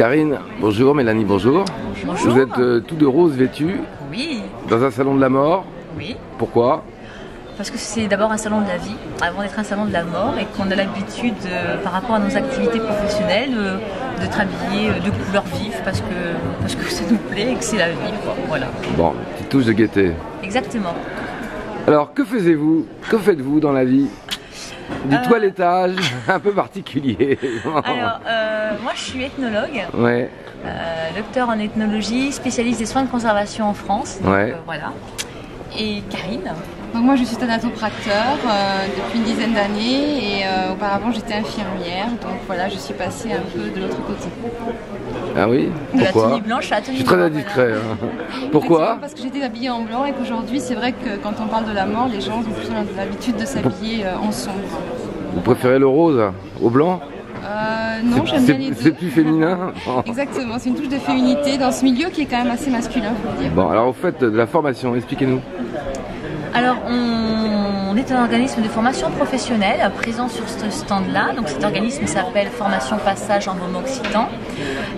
Karine, bonjour. Mélanie, bonjour. Bonjour. Vous êtes tous de rose vêtus. Oui. Dans un salon de la mort. Oui. Pourquoi? Parce que c'est d'abord un salon de la vie, avant d'être un salon de la mort, et qu'on a l'habitude, par rapport à nos activités professionnelles, d'être habillés de couleurs vives parce que ça nous plaît et que c'est la vie, quoi. Voilà. Bon, petite touche de gaieté. Exactement. Alors, que faisiez-vous? Que faites-vous dans la vie? Du toilettage un peu particulier. Alors, moi je suis ethnologue, Ouais. docteur en ethnologie, spécialiste des soins de conservation en France. Donc, Ouais. voilà. Et Karine? Donc moi je suis thanatopracteur depuis une dizaine d'années et auparavant j'étais infirmière, donc voilà, je suis passée un peu de l'autre côté. Ah oui? De la Pourquoi? tenue blanche à la tenue Je suis très noire, indiscret. voilà. Hein. Pourquoi? Parce que j'étais habillée en blanc et qu'aujourd'hui c'est vrai que quand on parle de la mort, les gens ont plus l'habitude de s'habiller en sombre. Vous préférez le rose au blanc? Non, j'aime bien les deux. C'est plus féminin? Exactement, c'est une touche de féminité dans ce milieu qui est quand même assez masculin, faut le dire. Bon, alors au fait de la formation, expliquez-nous. Alors, on est un organisme de formation professionnelle présent sur ce stand-là. Donc, cet organisme s'appelle Formation Passage en Môme Occitan.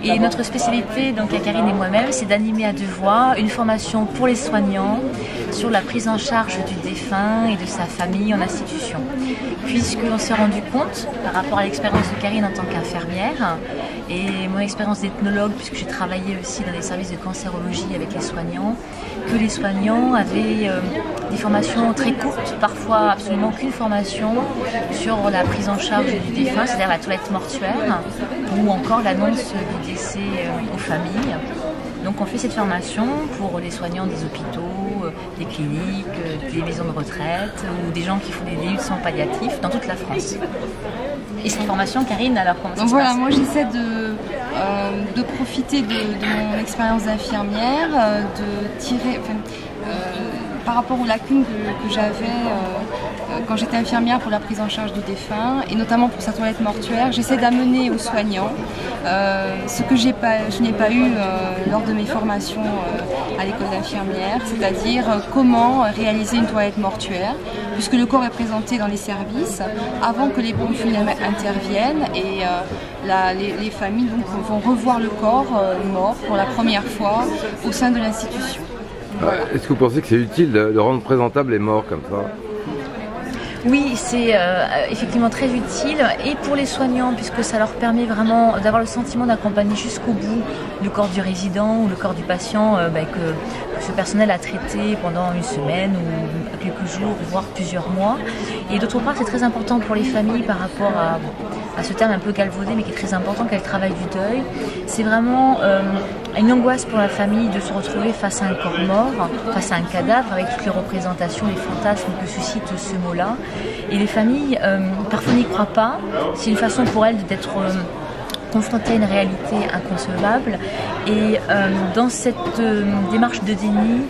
Et notre spécialité, donc à Karine et moi-même, c'est d'animer à deux voix une formation pour les soignants sur la prise en charge du défunt et de sa famille en institution. Puisqu'on s'est rendu compte, par rapport à l'expérience de Karine en tant qu'infirmière, et mon expérience d'ethnologue, puisque j'ai travaillé aussi dans des services de cancérologie avec les soignants, que les soignants avaient des formations très courtes, parfois absolument aucune formation sur la prise en charge du défunt, c'est-à-dire la toilette mortuaire, ou encore l'annonce du décès aux familles. Donc on fait cette formation pour les soignants des hôpitaux, des cliniques, des maisons de retraite, ou des gens qui font des luttes sans palliatifs dans toute la France. Et cette formation, Karine, alors comment ça se passe? Voilà, moi j'essaie de profiter de mon expérience d'infirmière, de tirer, par rapport aux lacunes que j'avais quand j'étais infirmière pour la prise en charge du défunt, et notamment pour sa toilette mortuaire, j'essaie d'amener aux soignants ce que je n'ai pas eu lors de mes formations à l'école d'infirmière, c'est-à-dire comment réaliser une toilette mortuaire, puisque le corps est présenté dans les services avant que les pompes funèbres interviennent, et les familles donc, vont revoir le corps mort pour la première fois au sein de l'institution. Voilà. Est-ce que vous pensez que c'est utile de rendre présentables les morts comme ça? Oui, c'est effectivement très utile, et pour les soignants, puisque ça leur permet vraiment d'avoir le sentiment d'accompagner jusqu'au bout le corps du résident ou le corps du patient que ce personnel a traité pendant une semaine ou quelques jours, voire plusieurs mois. Et d'autre part, c'est très important pour les familles par rapport à ce terme un peu galvaudé, mais qui est très important, qu'elle travaille du deuil. C'est vraiment une angoisse pour la famille de se retrouver face à un corps mort, face à un cadavre, avec toutes les représentations, les fantasmes que suscite ce mot-là. Et les familles, parfois n'y croient pas. C'est une façon pour elles d'être confrontées à une réalité inconcevable. Et dans cette démarche de déni,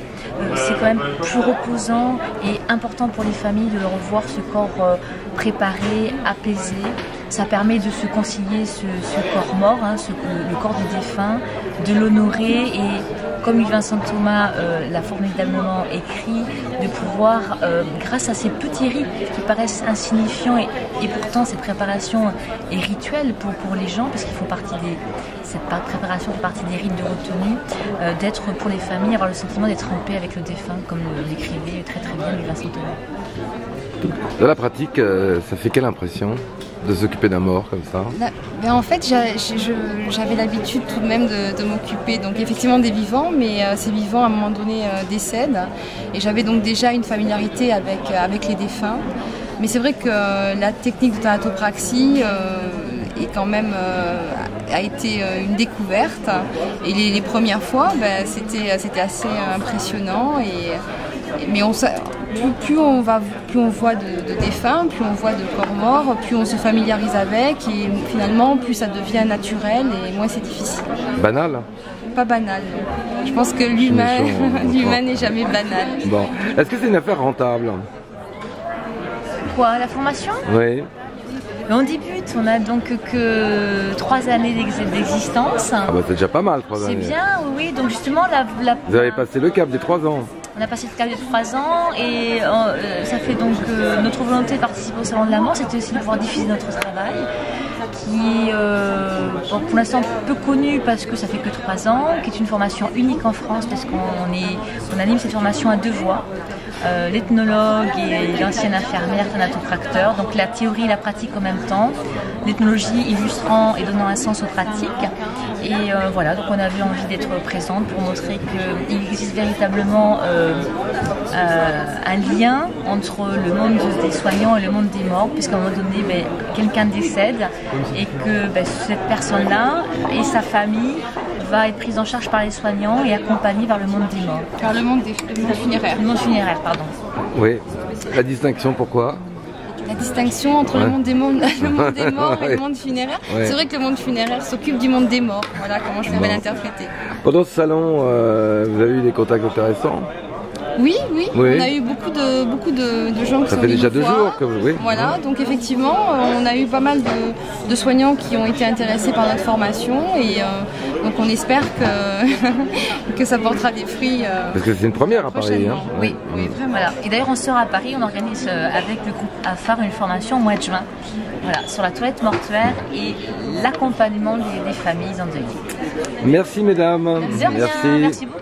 c'est quand même plus reposant et important pour les familles de revoir ce corps préparé, apaisé. Ça permet de se concilier ce corps mort, le corps du défunt, de l'honorer, et comme Vincent Thomas l'a formidablement écrit, de pouvoir, grâce à ces petits rites qui paraissent insignifiants, et pourtant cette préparation est rituelle pour les gens, parce qu'ils font partie cette préparation fait partie des rites de retenue, d'être pour les familles, avoir le sentiment d'être en paix avec le défunt, comme l'écrivait très très bien Vincent Thomas. Dans la pratique, ça fait quelle impression de s'occuper d'un mort comme ça? En fait, j'avais l'habitude tout de même de m'occuper donc effectivement des vivants, mais ces vivants à un moment donné décèdent, et j'avais donc déjà une familiarité avec les défunts. Mais c'est vrai que la technique de thanatopraxie est quand même a été une découverte, et les premières fois c'était assez impressionnant, mais plus on voit de défunts, plus on voit de corps morts, plus on se familiarise avec, et finalement plus ça devient naturel et moins c'est difficile. Banal? Pas banal, non. Je pense que l'humain n'est jamais banal. Bon. Est-ce que c'est une affaire rentable? Quoi, la formation? Oui. On débute, on a donc que 3 années d'existence. Ah bah c'est déjà pas mal, 3 années. C'est bien, oui, donc justement Vous avez passé le cap des 3 ans. On a passé le cap de 3 ans et ça fait donc notre volonté de participer au Salon de la Mort, c'était aussi de pouvoir diffuser notre travail, qui est pour l'instant peu connu parce que ça fait que 3 ans, qui est une formation unique en France parce qu'on anime cette formation à 2 voix. L'ethnologue et l'ancienne infirmière thanatopracteur, donc la théorie et la pratique en même temps, l'ethnologie illustrant et donnant un sens aux pratiques. Et voilà, donc on avait envie d'être présente pour montrer qu'il existe véritablement un lien entre le monde des soignants et le monde des morts, puisqu'à un moment donné, quelqu'un décède et que cette personne-là et sa famille va être prise en charge par les soignants et accompagnée vers le monde des morts. Vers le monde funéraire. Le monde funéraire, pardon. Oui, la distinction, pourquoi? La distinction entre le monde des morts et le monde funéraire. Ouais. C'est vrai que le monde funéraire s'occupe du monde des morts. Voilà comment je pourrais l'interpréter. Pendant ce salon, vous avez eu des contacts intéressants? Oui, on a eu beaucoup de gens qui Ça sont fait venus déjà nous 2 voir. jours que vous... Oui. Voilà, donc effectivement, on a eu pas mal de soignants qui ont été intéressés par notre formation et donc on espère que ça portera des fruits. Parce que c'est une première à Paris. Hein. Oui, vraiment. Voilà. Et d'ailleurs, on sera à Paris, on organise avec le groupe AFAR une formation au mois de juin. Voilà, sur la toilette mortuaire et l'accompagnement des familles endeuillées. Merci mesdames. De rien, merci beaucoup.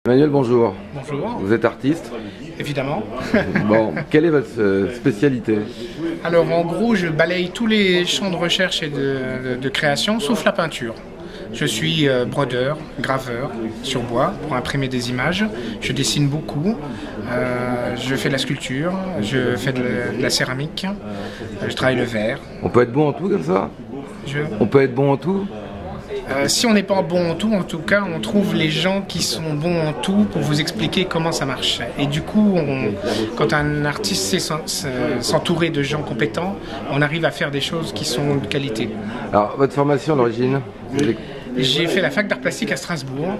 Emmanuel, bonjour. Bonjour. Vous êtes artiste? Évidemment. Bon, quelle est votre spécialité? Alors en gros, je balaye tous les champs de recherche et de création, sauf la peinture. Je suis brodeur, graveur sur bois pour imprimer des images. Je dessine beaucoup. Je fais de la sculpture. Je fais de la céramique. Je travaille le verre. On peut être bon en tout comme ça? On peut être bon en tout? Si on n'est pas bon en tout cas, on trouve les gens qui sont bons en tout pour vous expliquer comment ça marche. Et du coup, quand un artiste sait s'entourer de gens compétents, on arrive à faire des choses qui sont de qualité. Alors, votre formation d'origine? J'ai fait la fac d'art plastique à Strasbourg,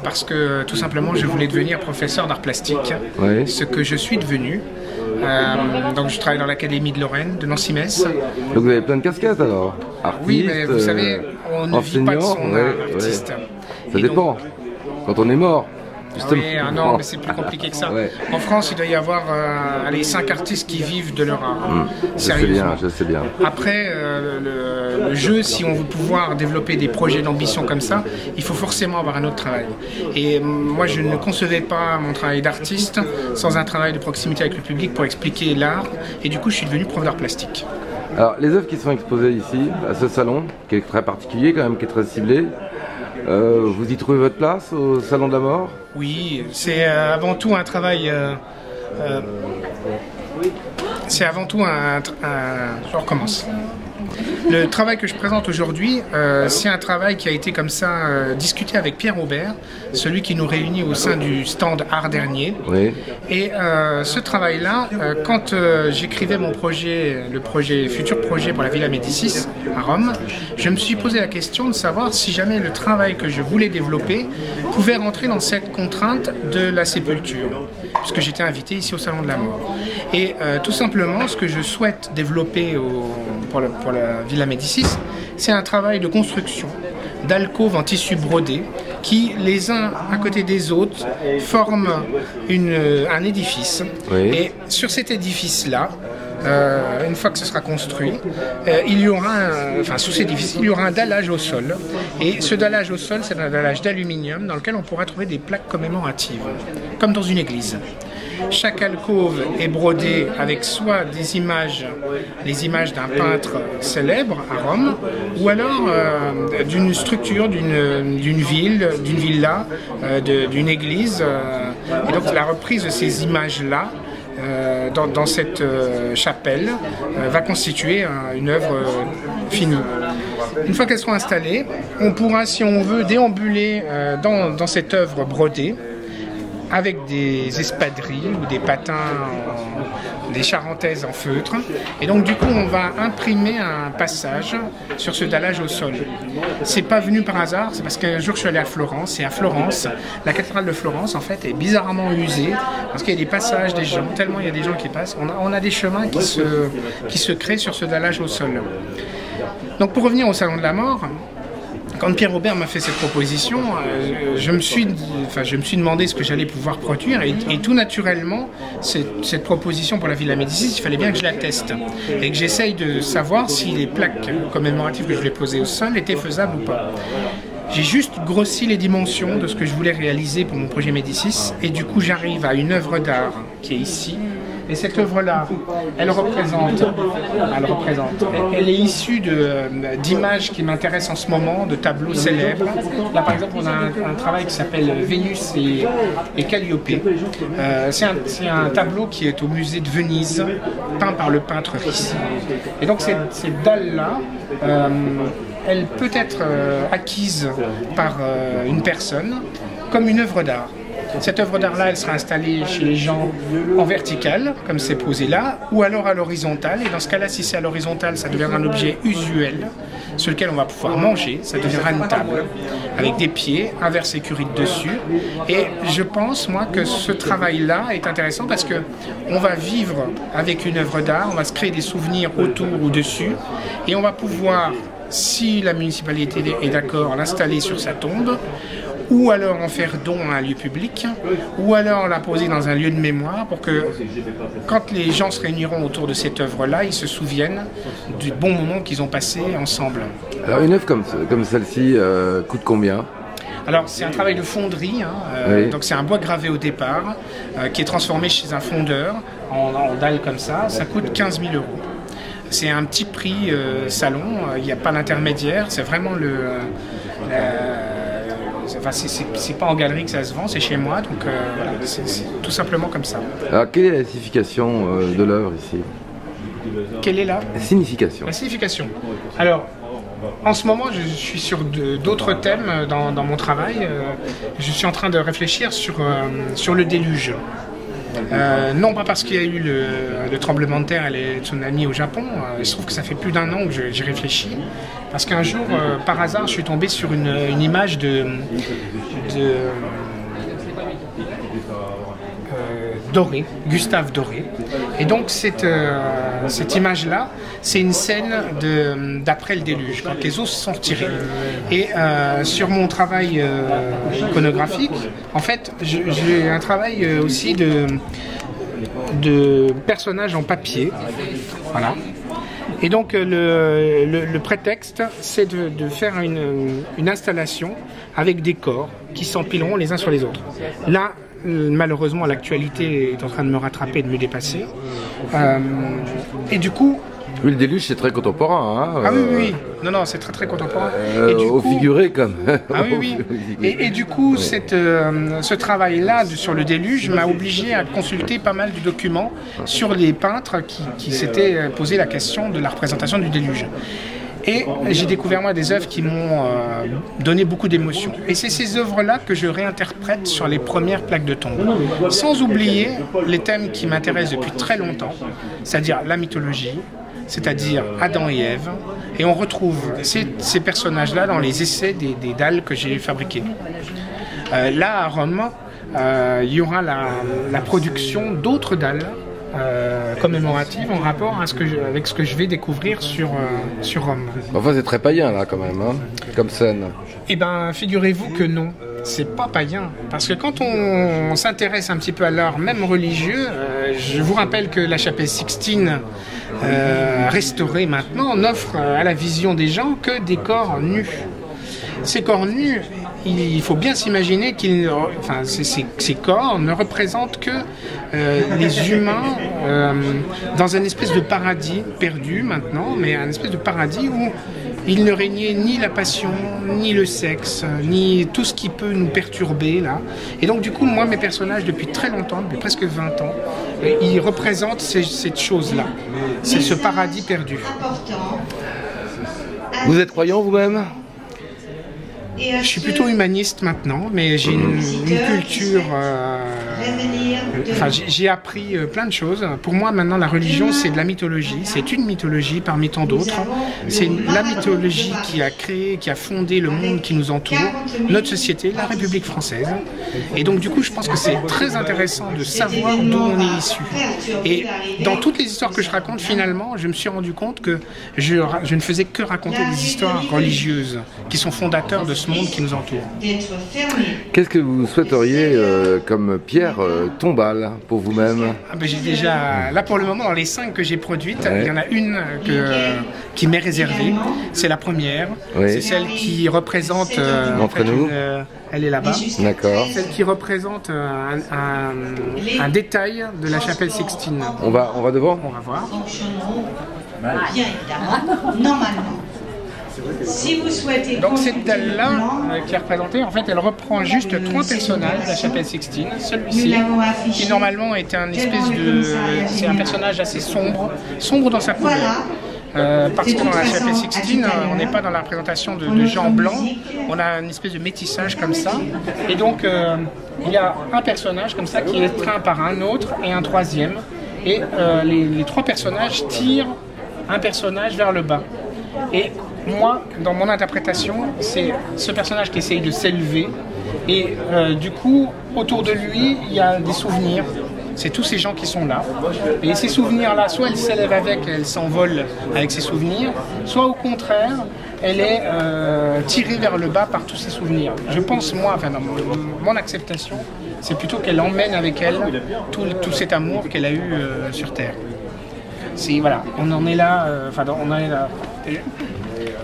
parce que tout simplement je voulais devenir professeur d'art plastique, ce que je suis devenu. Donc je travaille dans l'académie de Lorraine, de Nancy-Metz. Donc vous avez plein de casquettes alors? Artiste, oui, mais vous savez, on ne vit pas de son artiste. Ça dépend, quand on est mort. Oui, non, mais c'est plus compliqué que ça. En France, il doit y avoir 5 artistes qui vivent de leur art. Sérieusement. Je sais bien. Après, le jeu, si on veut pouvoir développer des projets d'ambition comme ça, il faut forcément avoir un autre travail. Et moi, je ne concevais pas mon travail d'artiste sans un travail de proximité avec le public pour expliquer l'art. Et du coup, je suis devenu prof d'art plastique. Alors, les œuvres qui sont exposées ici, à ce salon, qui est très particulier quand même, qui est très ciblé, vous y trouvez votre place au Salon de la Mort? Oui, c'est avant tout un travail... c'est avant tout je recommence. Le travail que je présente aujourd'hui, c'est un travail qui a été comme ça discuté avec Pierre Aubert, celui qui nous réunit au sein du stand Art Dernier. Oui. Et ce travail-là, quand j'écrivais mon projet, futur projet pour la Villa Médicis à Rome, je me suis posé la question de savoir si jamais le travail que je voulais développer pouvait rentrer dans cette contrainte de la sépulture, puisque j'étais invité ici au Salon de la Mort. Et tout simplement, ce que je souhaite développer pour la Villa Médicis, c'est un travail de construction d'alcôves en tissu brodé qui, les uns à côté des autres, forment un édifice. Oui. Et sur cet édifice-là, une fois que ce sera construit, il y aura sous cet édifice, il y aura un dallage au sol. Et ce dallage au sol, c'est un dallage d'aluminium dans lequel on pourra trouver des plaques commémoratives, comme dans une église. Chaque alcôve est brodée avec soit des images, les images d'un peintre célèbre à Rome, ou alors d'une structure, d'une ville, d'une villa, d'une église. Et donc la reprise de ces images-là dans cette chapelle va constituer une œuvre finie. Une fois qu'elles seront installées, on pourra, si on veut, déambuler dans cette œuvre brodée avec des espadrilles ou des patins, des charentaises en feutre. Et donc du coup on va imprimer un passage sur ce dallage au sol. C'est pas venu par hasard, c'est parce qu'un jour je suis allé à Florence, et à Florence, la cathédrale de Florence en fait est bizarrement usée, parce qu'il y a des passages des gens, tellement il y a des gens qui passent, on a des chemins qui se créent sur ce dallage au sol. Donc pour revenir au Salon de la Mort, quand Pierre Robert m'a fait cette proposition, je me suis demandé ce que j'allais pouvoir produire, et tout naturellement, cette proposition pour la Villa Médicis, il fallait bien que je la teste et que j'essaye de savoir si les plaques commémoratives que je voulais poser au sol étaient faisables ou pas. J'ai juste grossi les dimensions de ce que je voulais réaliser pour mon projet Médicis, et du coup j'arrive à une œuvre d'art qui est ici. Et cette œuvre-là, elle est issue d'images qui m'intéressent en ce moment, de tableaux célèbres. Là, par exemple, on a un travail qui s'appelle Vénus et Calliope. C'est un tableau qui est au musée de Venise, peint par le peintre Ricci. Et donc, cette dalle-là, elle peut être acquise par une personne comme une œuvre d'art. Cette œuvre d'art-là, elle sera installée chez les gens en verticale, comme c'est posé là, ou alors à l'horizontale. Et dans ce cas-là, si c'est à l'horizontale, ça deviendra un objet usuel sur lequel on va pouvoir manger. Ça deviendra une table avec des pieds, un verre sécurité dessus. Et je pense, moi, que ce travail-là est intéressant parce qu'on va vivre avec une œuvre d'art, on va se créer des souvenirs autour ou dessus, et on va pouvoir, si la municipalité est d'accord, l'installer sur sa tombe, ou alors en faire don à un lieu public, ou alors la poser dans un lieu de mémoire pour que, quand les gens se réuniront autour de cette œuvre-là, ils se souviennent du bon moment qu'ils ont passé ensemble. Alors une œuvre comme celle-ci coûte combien ? Alors c'est un travail de fonderie, oui. Donc c'est un bois gravé au départ, qui est transformé chez un fondeur en dalle comme ça coûte 15 000 €. C'est un petit prix salon, il n'y a pas d'intermédiaire, c'est vraiment c'est pas en galerie que ça se vend, c'est chez moi, donc voilà, c'est tout simplement comme ça. Alors quelle est la signification de l'œuvre ici ? Quelle est la signification ? La signification. Alors, en ce moment, je suis sur d'autres thèmes dans mon travail. Je suis en train de réfléchir sur le déluge. Non pas parce qu'il y a eu le tremblement de terre et les tsunamis au Japon, il se trouve que ça fait plus d'1 an que j'y réfléchis, parce qu'un jour, par hasard, je suis tombé sur une image de Doré, Gustave Doré. Et donc cette image-là, c'est une scène d'après le déluge, quand les eaux se sont retirées. Et sur mon travail iconographique, en fait, j'ai un travail aussi de personnages en papier. Voilà. Et donc le prétexte, c'est de faire une installation avec des corps qui s'empileront les uns sur les autres. Là, malheureusement, l'actualité est en train de me rattraper, de me dépasser. Et du coup... Oui, le déluge, c'est très contemporain. Hein, ah oui. Non, c'est très contemporain. Et du coup, figuré comme... Ah oui. Et du coup, ce travail-là sur le déluge m'a obligé à consulter pas mal de documents sur les peintres qui s'étaient posé la question de la représentation du déluge. Et j'ai découvert, moi, des œuvres qui m'ont donné beaucoup d'émotions. Et c'est ces œuvres-là que je réinterprète sur les premières plaques de tombe. Sans oublier les thèmes qui m'intéressent depuis très longtemps, c'est-à-dire la mythologie, c'est-à-dire Adam et Ève. Et on retrouve ces personnages-là dans les essais des dalles que j'ai fabriquées. Là, à Rome, il y aura la production d'autres dalles commémorative en rapport avec ce que je vais découvrir sur Rome. Enfin, c'est très païen là quand même, hein, comme scène. Eh bien, figurez-vous que non. c'est pas païen. Parce que quand on s'intéresse un petit peu à l'art, même religieux, je vous rappelle que la chapelle Sixtine, restaurée maintenant, n'offre à la vision des gens que des corps nus. Ces corps nus, il faut bien s'imaginer ces corps ne représentent que les humains dans un espèce de paradis perdu maintenant, mais un espèce de paradis où il ne régnait ni la passion, ni le sexe, ni tout ce qui peut nous perturber là. Et donc du coup, moi, mes personnages, depuis très longtemps, depuis presque 20 ans, ils représentent cette chose-là. C'est ce paradis perdu. Vous êtes croyant vous-même ? Je suis plutôt humaniste maintenant, mais j'ai une culture... j'ai appris plein de choses. Pour moi, maintenant, la religion, c'est de la mythologie. C'est une mythologie parmi tant d'autres. C'est la mythologie qui a créé, qui a fondé le monde qui nous entoure, notre société, la République française. Et donc, du coup, je pense que c'est très intéressant de savoir d'où on est issu. Et dans toutes les histoires que je raconte, finalement, je me suis rendu compte que je ne faisais que raconter des histoires religieuses qui sont fondateurs de ce monde qui nous entoure. Qu'est-ce que vous souhaiteriez comme pierre tombale pour vous-même? J'ai déjà, là pour le moment, dans les 5 que j'ai produites, il y en a une qui m'est réservée. C'est la première. C'est celle qui représente... elle est là-bas. D'accord. Celle qui représente un détail de la chapelle Sixtine. On va devant? On va voir. Bien évidemment, normalement. Si vous souhaitez... Donc cette dalle-là qui est représentée, en fait, elle reprend juste 3 personnages de la chapelle Sixtine. Celui-ci, qui normalement est c'est un personnage assez sombre dans sa couleur. Parce que dans la chapelle Sixtine, on n'est pas dans la représentation de gens blancs, on a une espèce de métissage comme ça. Et donc, il y a un personnage comme ça qui est étreint par un autre et un troisième. Et les 3 personnages tirent un personnage vers le bas. Et moi, dans mon interprétation, c'est ce personnage qui essaye de s'élever. Et du coup, autour de lui, il y a des souvenirs. C'est tous ces gens qui sont là. Et ces souvenirs-là, soit elle s'élève avec, elle s'envole avec ses souvenirs, soit au contraire, elle est tirée vers le bas par tous ces souvenirs. Je pense, moi, dans mon acceptation, c'est plutôt qu'elle emmène avec elle tout cet amour qu'elle a eu sur Terre. Voilà, on en est là,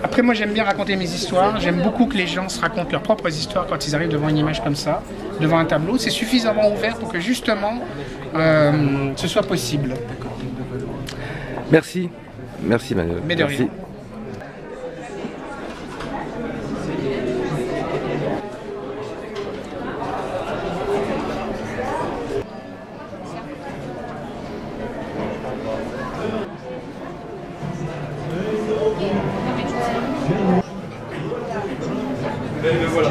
Après, moi, j'aime bien raconter mes histoires. J'aime beaucoup que les gens se racontent leurs propres histoires quand ils arrivent devant une image comme ça, devant un tableau. C'est suffisamment ouvert pour que, justement, ce soit possible. Merci. Merci, Manuel. Mais de rien. Voilà.